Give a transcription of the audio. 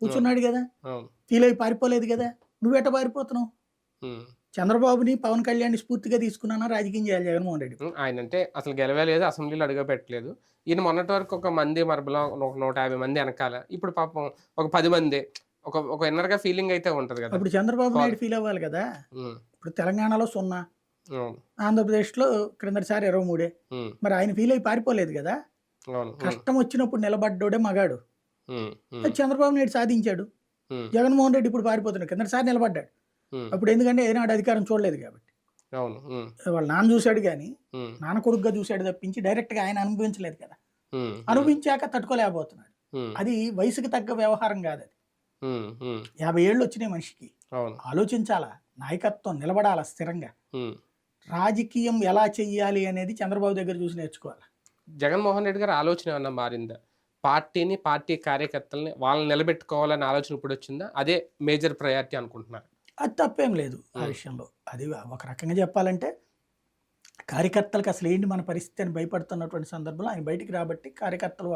కూర్చున్నాడు కదా, అవును. ఫీల్ అయ్యి పారిపోలేదు కదా. నువ్వెట్ట పారిపోతున్నావు? హ్మ్. చంద్రబాబుని, పవన్ కళ్యాణ్‌ని స్ఫూర్తిగా తీసుకున్నానా రాజకీయం చేయాలి జగన్మోహన్ రెడ్డి. ఆయనంటే అసలు గెలవే లేదు. అసెంబ్లీలో అడుగుపెట్టలేదు. ఈయన మొన్నటి వరకు ఒక మంది మరబులం ఒక 150 మంది ఎనకాల. ఇప్పుడు పాపం ఒక 10 మందే. ఒక ఇన్నర్‌గా ఫీలింగ్ అయితే ఉంటది గదా! అప్పుడు చంద్రబాబు ఫాలో నాయుడు ఫీల్ అవ్వాలి కదా. హ్మ్. ఇప్పుడు తెలంగాణలో 0, అవును. ఆంధ్రప్రదేశ్‌లో క్రిందటిసారి 23. హ్మ్. మరి ఆయన ఫీల్ అయ్యి పారిపోలేదు కదా. అవును. హ్మ్. కష్టం వచ్చినప్పుడు నిలబడ్డోడే మగాడు. హ్మ్. అది హ్మ్. చంద్రబాబు నాయుడు సాధించాడు. హ్మ్. జగన్మోహన్ రెడ్డి ఇప్పుడు పారిపోతున్నాడు. కిందటిసారి నిలబడ్డాడు. హ్మ్. అప్పుడు ఎందుకంటే ఏనాడు అధికారం చూడలేదు కాబట్టి. అవును. హ్మ్. వాళ్ళ నాన్న చూసాడు గానీ, హ్మ్. నాన్న కొడుకుగా చూసాడు తప్పించి డైరెక్ట్‌గా ఆయన అనుభవించలేదు కదా. హ్మ్. హ్మ్. అనుభవించాక తట్టుకోలేకపోతున్నాడు. హ్మ్. అది వయసుకి తగ్గ వ్యవహారం కాదది. హ్మ్. హ్మ్. 50 ఏళ్ళు వచ్చినాయి మనిషికి. అవును. ఆలోచించాలా. నాయకత్వం నిలబడాలా స్థిరంగా. హ్మ్. రాజకీయం ఎలా చెయ్యాలి అనేది చంద్రబాబు దగ్గర చూసి నేర్చుకోవాలి. జగన్మోహన్ రెడ్డి గారి ఆలోచన ఏమన్నా మారిందా? పార్టీని, పార్టీ కార్యకర్తలని వాళ్ళని నిలబెట్టుకోవాలనే ఆలోచన ఇప్పుడొచ్చిందా? అదే మేజర్ ప్రయారిటీ అనుకుంటున్నారా? అది తప్పేం లేదు ఆ హ్మ్. విషయంలో. అది ఒక రకంగా చెప్పాలంటే కార్యకర్తలకు అసలేంటి మన పరిస్థితి అని భయపడుతున్నటువంటి సందర్భంలో ఆయన బయటికి రాబట్టి కార్యకర్తలు వాళ్ళు